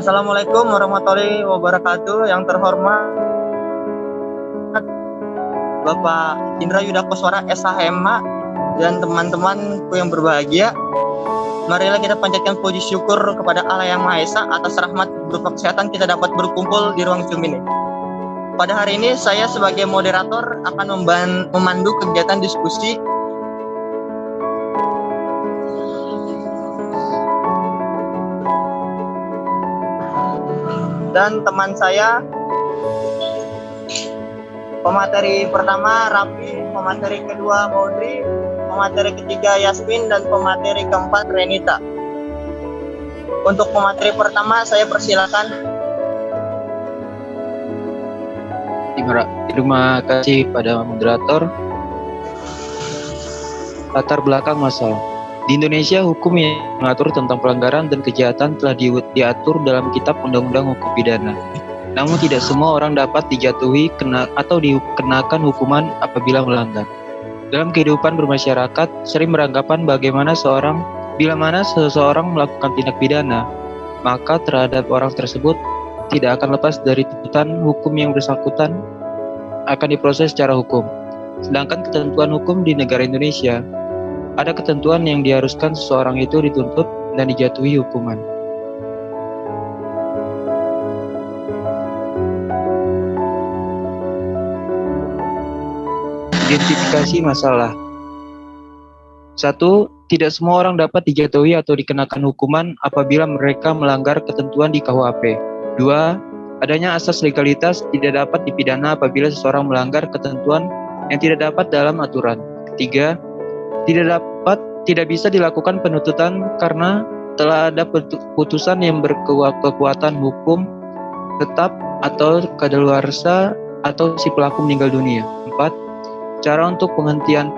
Assalamualaikum warahmatullahi wabarakatuh. Yang terhormat Bapak Indra Yuda Koswara SHMH dan teman-temanku yang berbahagia. Marilah kita panjatkan puji syukur kepada Allah Yang Maha Esa atas rahmat berupa kesehatan kita dapat berkumpul di ruang Zoom ini. Pada hari ini saya sebagai moderator akan memandu kegiatan diskusi dan teman saya pemateri pertama Raffi, pemateri kedua Maudri, pemateri ketiga Yasmin, dan pemateri keempat Renita. Untuk pemateri pertama saya persilakan. Terima kasih pada moderator. Latar belakang masalah. Di Indonesia, hukum yang mengatur tentang pelanggaran dan kejahatan telah diatur dalam Kitab Undang-Undang Hukum Pidana. Namun tidak semua orang dapat dijatuhi atau dikenakan hukuman apabila melanggar. Dalam kehidupan bermasyarakat, sering beranggapan bila mana seseorang melakukan tindak pidana, maka terhadap orang tersebut tidak akan lepas dari tuntutan hukum yang bersangkutan akan diproses secara hukum. Sedangkan ketentuan hukum di negara Indonesia, ada ketentuan yang diharuskan seseorang itu dituntut dan dijatuhi hukuman. Identifikasi masalah. 1. Tidak semua orang dapat dijatuhi atau dikenakan hukuman apabila mereka melanggar ketentuan di KUHP. 2. Adanya asas legalitas tidak dapat dipidana apabila seseorang melanggar ketentuan yang tidak dapat dalam aturan. 3. Tidak bisa dilakukan penuntutan karena telah ada putusan yang berkekuatan hukum tetap atau kadaluarsa atau si pelaku meninggal dunia. 4. Cara untuk penghentian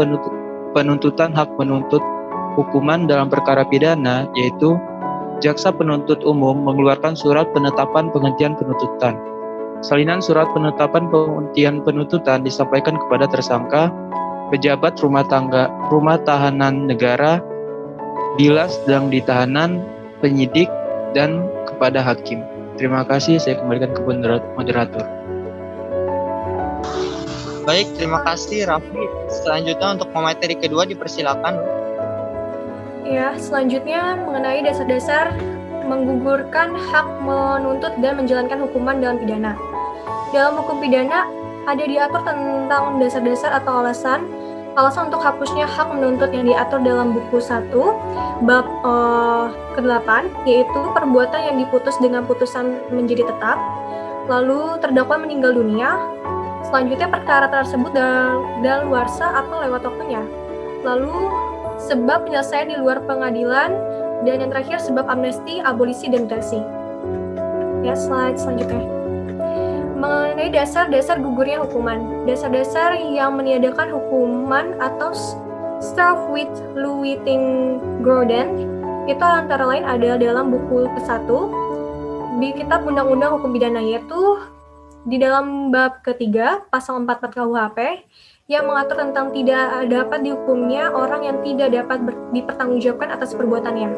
penuntutan hak penuntut hukuman dalam perkara pidana yaitu jaksa penuntut umum mengeluarkan surat penetapan penghentian penuntutan. Salinan surat penetapan penghentian penuntutan disampaikan kepada tersangka, pejabat rumah tahanan negara bila sedang ditahanan, penyidik, dan kepada hakim. Terima kasih, saya kembalikan ke moderator. Baik, terima kasih Raffi. Selanjutnya untuk pemateri kedua dipersilakan. Ya, selanjutnya mengenai dasar-dasar menggugurkan hak menuntut dan menjalankan hukuman dalam pidana. Dalam hukum pidana ada diatur tentang dasar-dasar atau alasan untuk hapusnya hak menuntut yang diatur dalam buku 1 bab ke-8, yaitu perbuatan yang diputus dengan putusan menjadi tetap, lalu terdakwa meninggal dunia, selanjutnya perkara tersebut daluarsa atau lewat waktunya, lalu sebab penyelesaian di luar pengadilan, dan yang terakhir sebab amnesti, abolisi, dan grasi. Ya, slide selanjutnya. Mengenai dasar-dasar gugurnya hukuman. Dasar-dasar yang meniadakan hukuman atau Strafwetluitingen itu antara lain ada dalam buku ke-1 di Kitab Undang-Undang Hukum Pidana, yaitu di dalam bab ketiga pasal 44 KUHP yang mengatur tentang tidak dapat dihukumnya orang yang tidak dapat dipertanggungjawabkan atas perbuatannya.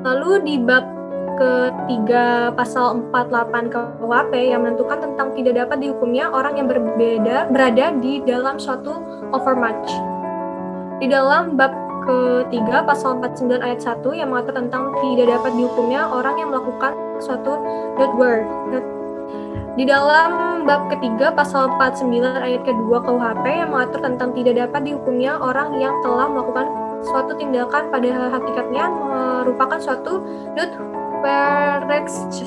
Lalu di bab ketiga pasal 48 KUHP yang menentukan tentang tidak dapat dihukumnya orang yang berada di dalam suatu overmatch. Di dalam bab ketiga pasal 49 ayat 1 yang mengatur tentang tidak dapat dihukumnya orang yang melakukan suatu word. Di dalam bab ketiga pasal 49 ayat kedua KUHP yang mengatur tentang tidak dapat dihukumnya orang yang telah melakukan suatu tindakan pada hakikatnya merupakan suatu Verextes.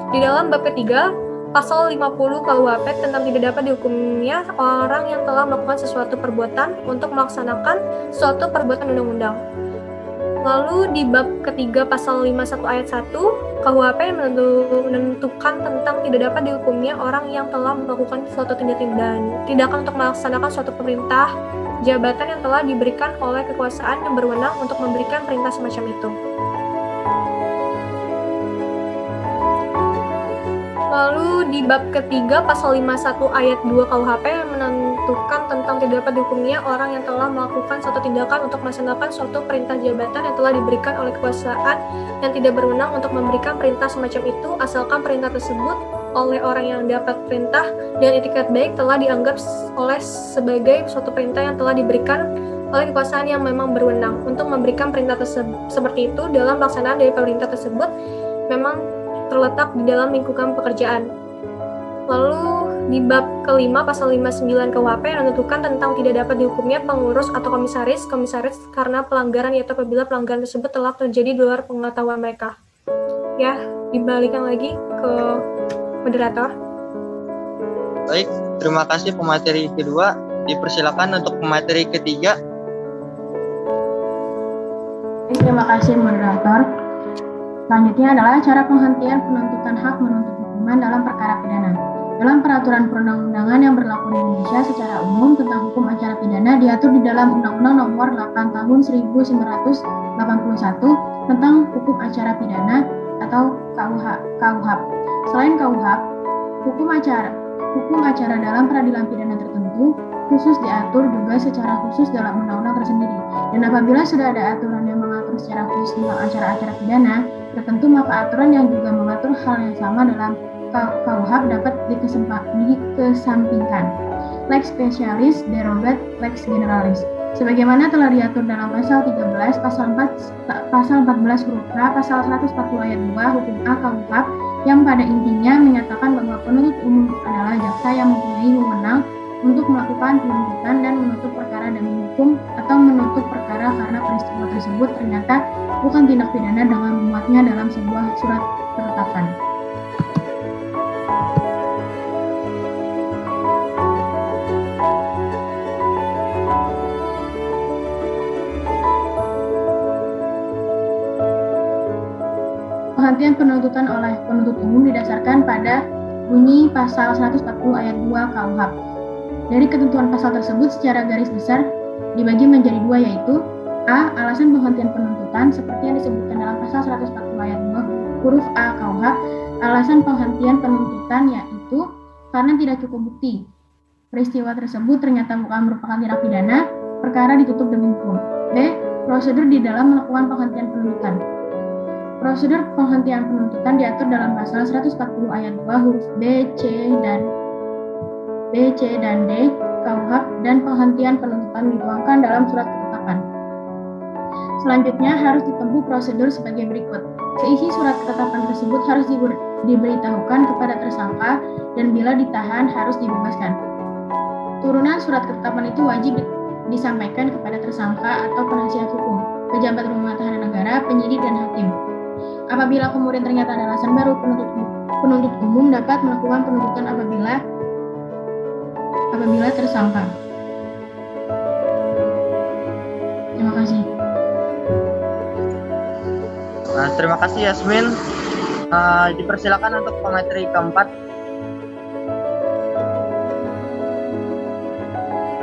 Di dalam bab ketiga, pasal 50 KUHP tentang tidak dapat dihukumnya orang yang telah melakukan sesuatu perbuatan untuk melaksanakan suatu perbuatan undang-undang. Lalu di bab ketiga pasal 51 ayat 1, KUHP menentukan tentang tidak dapat dihukumnya orang yang telah melakukan suatu tindakan untuk melaksanakan suatu perintah jabatan yang telah diberikan oleh kekuasaan yang berwenang untuk memberikan perintah semacam itu. Lalu di bab ketiga pasal 51 ayat 2 KUHP yang menentukan tentang tidak dapat dihukumnya orang yang telah melakukan suatu tindakan untuk melaksanakan suatu perintah jabatan yang telah diberikan oleh kekuasaan yang tidak berwenang untuk memberikan perintah semacam itu, asalkan perintah tersebut oleh orang yang dapat perintah dan etikat baik telah dianggap oleh sebagai suatu perintah yang telah diberikan oleh kekuasaan yang memang berwenang untuk memberikan perintah seperti itu dalam pelaksanaan dari perintah tersebut memang terletak di dalam lingkungan pekerjaan. Lalu di bab kelima pasal 59 KUHP yang menentukan tentang tidak dapat dihukumnya pengurus atau komisaris karena pelanggaran, yaitu apabila pelanggaran tersebut telah terjadi di luar pengetahuan mereka. Ya, dibalikan lagi ke moderator. Baik, terima kasih pemateri kedua. Dipersilakan untuk pemateri ketiga. Terima kasih moderator. Selanjutnya adalah cara penghentian penuntutan hak menuntut hukuman dalam perkara pidana. Dalam peraturan perundang-undangan yang berlaku di Indonesia secara umum tentang hukum acara pidana diatur di dalam Undang-Undang Nomor 8 Tahun 1981 tentang hukum acara pidana atau KUHP. Selain KUHP, hukum acara dalam peradilan pidana tertentu khusus diatur juga secara khusus dalam undang-undang tersendiri. Dan apabila sudah ada aturan yang mengatur secara khusus tentang acara-acara pidana tertentu, maka aturan yang juga mengatur hal yang sama dalam KUHP dapat dikesampingkan. Lex specialis derogat lex generalis. Sebagaimana telah diatur dalam pasal 13, pasal 14 huruf K, pasal 140 ayat 2 hukum A KUHP yang pada intinya menyatakan bahwa penuntut umum adalah jaksa yang mempunyai wewenang untuk melakukan penuntutan dan menutup perkara demi hukum atau menutup perkara karena peristiwa tersebut ternyata bukan tindak pidana dengan memuatnya dalam sebuah surat ketetapan. Penghentian penuntutan oleh penuntut umum didasarkan pada bunyi pasal 140 ayat 2 KUHP. Dari ketentuan pasal tersebut secara garis besar dibagi menjadi dua, yaitu A. Alasan penghentian penuntutan seperti yang disebutkan dalam pasal 140 ayat 2 huruf A KUHP. Alasan penghentian penuntutan yaitu karena tidak cukup bukti peristiwa tersebut ternyata bukan merupakan tindak pidana, perkara ditutup demi hukum. B. Prosedur di dalam melakukan penghentian penuntutan. Prosedur penghentian penuntutan diatur dalam pasal 140 ayat 2 huruf B, C, dan D KUHP, dan penghentian penuntutan dituangkan dalam surat ketetapan. Selanjutnya harus ditempuh prosedur sebagai berikut. Seisi surat ketetapan tersebut harus diberitahukan kepada tersangka dan bila ditahan harus dibebaskan. Turunan surat ketetapan itu wajib disampaikan kepada tersangka atau penasihat hukum, pejabat rumah tahanan negara, penyidik, dan hakim. Apabila kemudian ternyata ada alasan baru, penuntut umum dapat melakukan penuntutan apabila tersangka. Terima kasih. Terima kasih Yasmin. Dipersilakan untuk pemateri keempat.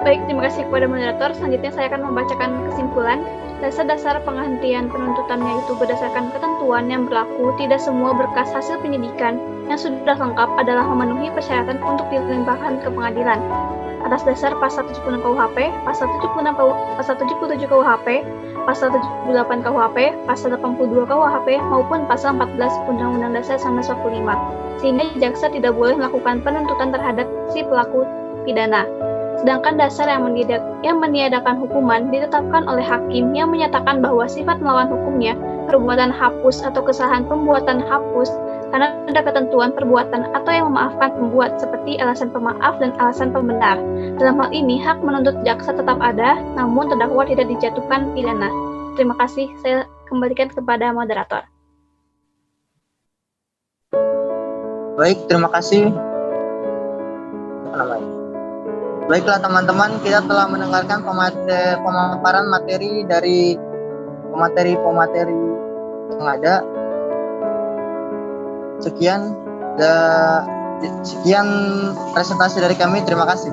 Baik, terima kasih kepada moderator. Selanjutnya saya akan membacakan kesimpulan. Dasar-dasar penghentian penuntutan yaitu berdasarkan ketentuan yang berlaku, tidak semua berkas hasil penyidikan yang sudah lengkap adalah memenuhi persyaratan untuk dilimpahkan ke pengadilan. Atas dasar pasal 76 KUHP, pasal 77 KUHP, pasal 78 KUHP, pasal 82 KUHP, maupun pasal 14 Undang-Undang Dasar 1945, sehingga jaksa tidak boleh melakukan penuntutan terhadap si pelaku pidana. Sedangkan dasar yang meniadakan hukuman ditetapkan oleh hakim yang menyatakan bahwa sifat melawan hukumnya perbuatan hapus atau kesalahan pembuatan hapus karena ada ketentuan perbuatan atau yang memaafkan pembuat seperti alasan pemaaf dan alasan pembenar. Dalam hal ini, hak menuntut jaksa tetap ada, namun terdakwa tidak dijatuhkan pidana. Terima kasih, saya kembalikan kepada moderator. Baik, terima kasih. Baiklah teman-teman, kita telah mendengarkan pemaparan materi dari pemateri-pemateri yang ada. Sekian presentasi dari kami. Terima kasih.